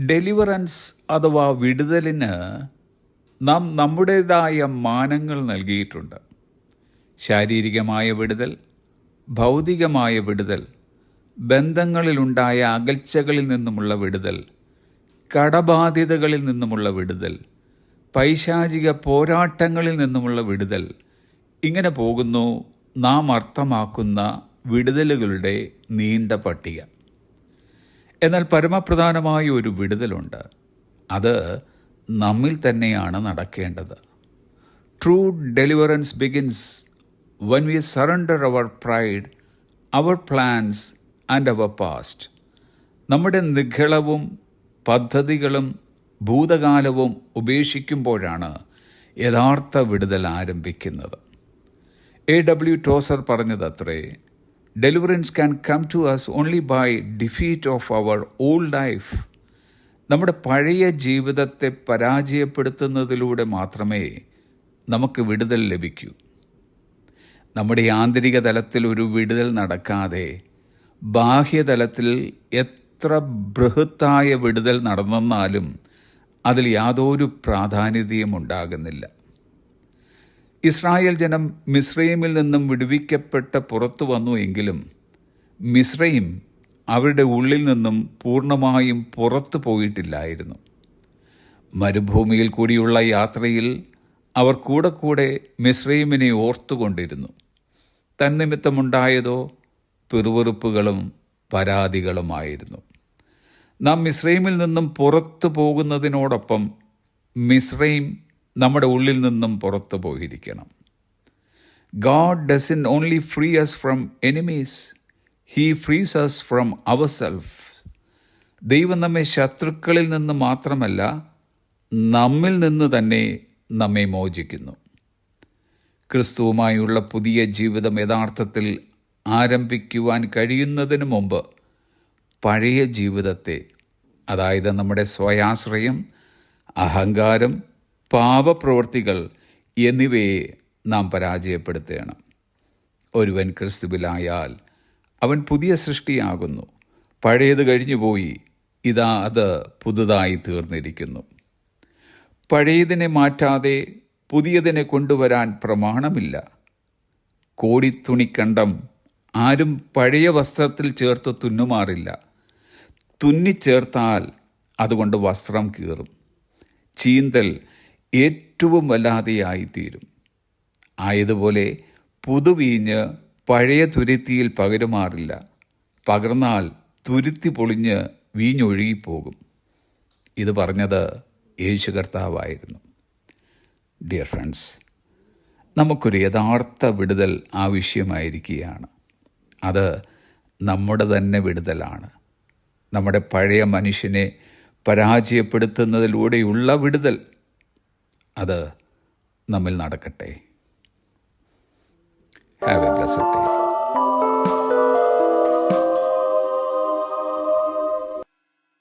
Deliverance അഥവാ വിടുതലിന് നാം നമ്മുടേതായ മാനങ്ങൾ നൽകിയിട്ടുണ്ട്. ശാരീരികമായ വിടുതൽ, ഭൗതികമായ വിടുതൽ, ബന്ധങ്ങളിലുണ്ടായ അകൽച്ചകളിൽ നിന്നുമുള്ള വിടുതൽ, കടബാധ്യതകളിൽ നിന്നുമുള്ള വിടുതൽ, പൈശാചിക പോരാട്ടങ്ങളിൽ നിന്നുമുള്ള വിടുതൽ. ഇങ്ങനെ പോകുന്നു നാം അർത്ഥമാക്കുന്ന വിടുതലുകളുടെ നീണ്ട പട്ടിക. എന്നാൽ പരമപ്രധാനമായ ഒരു വിടുതലുണ്ട്. അത് നമ്മിൽ തന്നെയാണ് നടക്കേണ്ടത്. True deliverance begins when we surrender our pride, our plans and our past. നമ്മുടെ നിഗളവും പദ്ധതികളും ഭൂതകാലവും ഉപേക്ഷിക്കുമ്പോഴാണ് യഥാർത്ഥ വിടുതൽ ആരംഭിക്കുന്നത്. A.W. ടോസർ പറഞ്ഞതത്രേ, deliverance can come to us only by defeat of our old life. നമ്മുടെ പഴയ ജീവിതത്തെ പരാജയപ്പെടുത്തുന്നതിലൂടെ മാത്രമേ നമുക്ക് വിടുതൽ ലഭിക്കൂ. നമ്മുടെ ആന്തരിക തലത്തിൽ ഒരു വിടുതൽ നടക്കാതെ ബാഹ്യതലത്തിൽ എത്ര ബൃഹത്തായ വിടുതൽ നടന്നെന്നാലും അതിൽ യാതൊരു പ്രാധാന്യതയും ഉണ്ടാകുന്നില്ല. ഇസ്രായേൽ ജനം മിസ്രയീമിൽ നിന്നും വിടുവിക്കപ്പെട്ട് പുറത്തു വന്നു എങ്കിലും മിസ്രയീം അവരുടെ ഉള്ളിൽ നിന്നും പൂർണ്ണമായും പുറത്തു പോയിട്ടില്ലായിരുന്നു. മരുഭൂമിയിൽ കൂടിയുള്ള യാത്രയിൽ അവർ കൂടെ മിസ്രയീമിനെ ഓർത്തുകൊണ്ടിരുന്നു. തന്നിമിത്തമുണ്ടായതോ പിറുപിറുപ്പുകളും പരാതികളുമായിരുന്നു. നാം മിസ്രയീമിൽ നിന്നും പുറത്തു പോകുന്നതിനോടൊപ്പം മിസ്രയീം നമ്മുടെ ഉള്ളിൽ നിന്നും പുറത്തു പോയിരിക്കണം. God doesn't only free us from enemies, He frees us from ourselves. ദൈവം നമ്മെ ശത്രുക്കളിൽ നിന്ന് മാത്രമല്ല, നമ്മിൽ നിന്ന് തന്നെ നമ്മെ മോചിക്കുന്നു. ക്രിസ്തുവുമായുള്ള പുതിയ ജീവിതം യഥാർത്ഥത്തിൽ ആരംഭിക്കുവാൻ കഴിയുന്നതിന് മുമ്പ് പഴയ ജീവിതത്തെ, അതായത് നമ്മുടെ സ്വയാശ്രയം, അഹങ്കാരം, പാപപ്രവൃത്തികൾ എന്നിവയെ നാം പരാജയപ്പെടുത്തണം. ഒരുവൻ ക്രിസ്തുവിലായാൽ അവൻ പുതിയ സൃഷ്ടിയാകുന്നു. പഴയത് കഴിഞ്ഞുപോയി, ഇതാ അത് പുതുതായി തീർന്നിരിക്കുന്നു. പഴയതിനെ മാറ്റാതെ പുതിയതിനെ കൊണ്ടുവരാൻ പ്രമാണമില്ല. കോടിത്തുണിക്കണ്ടം ആരും പഴയ വസ്ത്രത്തിൽ ചേർത്ത് തുന്നുമാറില്ല. തുന്നിച്ചേർത്താൽ അതുകൊണ്ട് വസ്ത്രം കീറും. ചീന്തൽ ഏറ്റവും വല്ലാതെയായിത്തീരും. ആയതുപോലെ പുതുവീഞ്ഞ് പഴയ തുരുത്തിയിൽ പകരുമാറില്ല. പകർന്നാൽ തുരുത്തി പൊളിഞ്ഞ് വീഞ്ഞൊഴുകിപ്പോകും. ഇത് പറഞ്ഞത് യേശു കർത്താവായിരുന്നു. ഡിയർ ഫ്രണ്ട്സ്, നമുക്കൊരു യഥാർത്ഥ വിടുതൽ ആവശ്യമായിരിക്കുകയാണ്. അത് നമ്മുടെ തന്നെ വിടുതലാണ്. നമ്മുടെ പഴയ മനുഷ്യനെ പരാജയപ്പെടുത്തുന്നതിലൂടെയുള്ള വിടുതൽ. അത് നമ്മിൽ നടക്കട്ടെ. Have A blessed day.